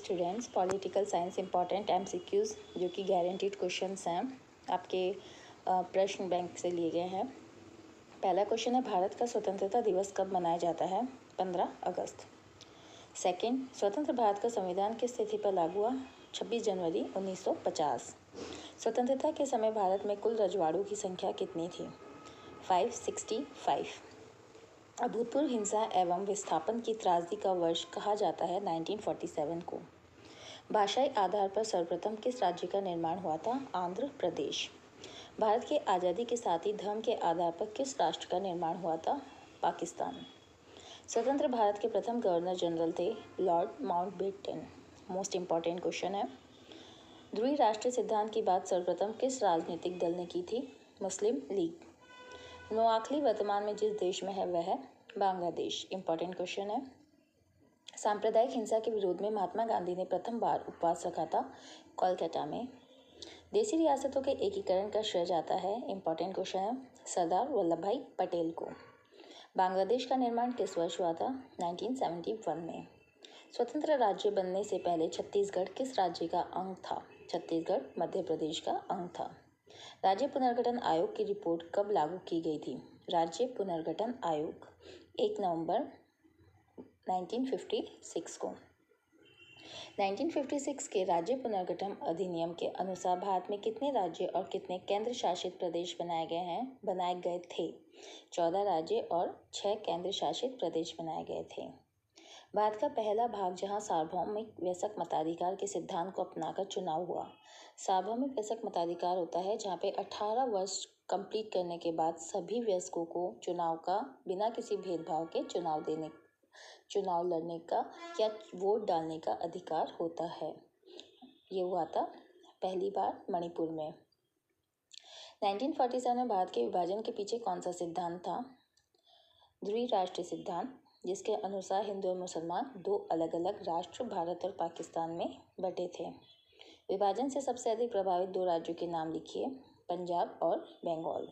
Students, political science important MCQs जो कि guaranteed questions हैं, आपके प्रश्न बैंक से लिए गए हैं। पहला क्वेश्चन है, भारत का स्वतंत्रता दिवस कब मनाया जाता है? 15 अगस्त। सेकंड, स्वतंत्र भारत का संविधान किस तिथि पर लागू हुआ? 26 जनवरी 1950। स्वतंत्रता के समय भारत में कुल रजवाड़ों की संख्या कितनी थी? 565। अभूतपूर्व हिंसा एवं विस्थापन की त्रासदी का वर्ष कहा जाता है 1947 को। भाषाई आधार पर सर्वप्रथम किस राज्य का निर्माण हुआ था? आंध्र प्रदेश। भारत की आज़ादी के साथ ही धर्म के आधार पर किस राष्ट्र का निर्माण हुआ था? पाकिस्तान। स्वतंत्र भारत के प्रथम गवर्नर जनरल थे Lord Mountbatten. Most important question है। ध्रुवीय राष्ट्रीय सिद्धांत की बात सर्वप्रथम किस राजनीतिक दल ने की थी? मुस्लिम लीग। नोआखली वर्तमान में जिस देश में है वह है बांग्लादेश। इम्पॉर्टेंट क्वेश्चन है। सांप्रदायिक हिंसा के विरोध में महात्मा गांधी ने प्रथम बार उपवास रखा था कोलकाता में। देशी रियासतों के एकीकरण का श्रेय जाता है, इम्पॉर्टेंट क्वेश्चन है, सरदार वल्लभ भाई पटेल को। बांग्लादेश का निर्माण किस वर्ष हुआ था? 1971 में। स्वतंत्र राज्य बनने से पहले छत्तीसगढ़ किस राज्य का अंग था? छत्तीसगढ़ मध्य प्रदेश का अंग था। राज्य पुनर्गठन आयोग की रिपोर्ट कब लागू की गई थी? राज्य पुनर्गठन आयोग 1 नवंबर 1956 को। 1956 के राज्य पुनर्गठन अधिनियम के अनुसार भारत में कितने राज्य और कितने केंद्र शासित प्रदेश बनाए गए थे? 14 राज्य और 6 केंद्र शासित प्रदेश बनाए गए थे। भारत का पहला भाग जहां सार्वभौमिक वयस्क मताधिकार के सिद्धांत को अपनाकर चुनाव हुआ। सार्वभौमिक वयस्क मताधिकार होता है जहां पे 18 वर्ष कंप्लीट करने के बाद सभी वयस्कों को चुनाव का बिना किसी भेदभाव के चुनाव लड़ने का या वोट डालने का अधिकार होता है। ये हुआ था पहली बार मणिपुर में। 1947 में भारत के विभाजन के पीछे कौन सा सिद्धांत था? ध्रुवीय राष्ट्रीय सिद्धांत, जिसके अनुसार हिंदू और मुसलमान दो अलग अलग राष्ट्र भारत और पाकिस्तान में बटे थे। विभाजन से सबसे अधिक प्रभावित दो राज्यों के नाम लिखिए, पंजाब और बंगाल।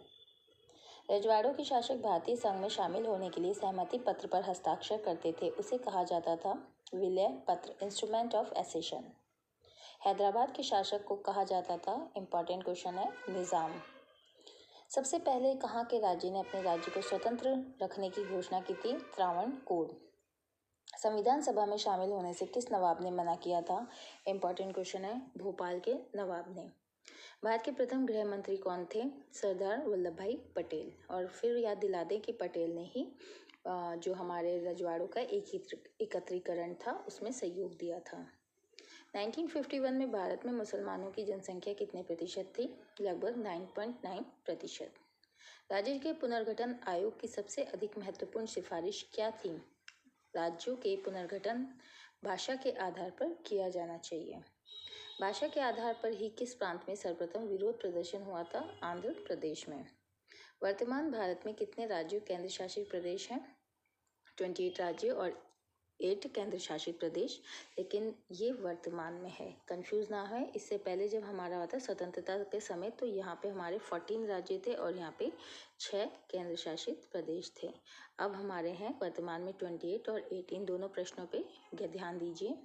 रजवाड़ों के शासक भारतीय संघ में शामिल होने के लिए सहमति पत्र पर हस्ताक्षर करते थे, उसे कहा जाता था विलय पत्र, इंस्ट्रूमेंट ऑफ एसेशन। हैदराबाद के शासक को कहा जाता था, इंपॉर्टेंट क्वेश्चन है, निज़ाम। सबसे पहले कहाँ के राज्य ने अपने राज्य को स्वतंत्र रखने की घोषणा की थी? त्रावणकोर। संविधान सभा में शामिल होने से किस नवाब ने मना किया था? इंपॉर्टेंट क्वेश्चन है, भोपाल के नवाब ने। भारत के प्रथम गृह मंत्री कौन थे? सरदार वल्लभ भाई पटेल। और फिर याद दिला दें कि पटेल ने ही जो हमारे रजवाड़ों का एकत्रीकरण था उसमें सहयोग दिया था। 1951 में भारत में मुसलमानों की जनसंख्या कितने प्रतिशत थी? लगभग 9.9%। राज्य के पुनर्गठन आयोग की सबसे अधिक महत्वपूर्ण सिफारिश क्या थी? राज्यों के पुनर्गठन भाषा के आधार पर किया जाना चाहिए। भाषा के आधार पर ही किस प्रांत में सर्वप्रथम विरोध प्रदर्शन हुआ था? आंध्र प्रदेश में। वर्तमान भारत में कितने राज्य केंद्र शासित प्रदेश हैं? 28 राज्य और 8 केंद्र शासित प्रदेश, लेकिन ये वर्तमान में है, कंफ्यूज ना है। इससे पहले जब हमारा होता स्वतंत्रता के समय तो यहाँ पे हमारे 14 राज्य थे और यहाँ पे 6 केंद्र शासित प्रदेश थे। अब हमारे हैं वर्तमान में 28 और 18। दोनों प्रश्नों पे ध्यान दीजिए।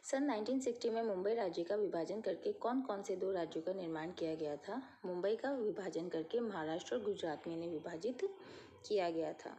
सन 1960 में मुंबई राज्य का विभाजन करके कौन कौन से दो राज्यों का निर्माण किया गया था? मुंबई का विभाजन करके महाराष्ट्र और गुजरात में इन्हें विभाजित किया गया था।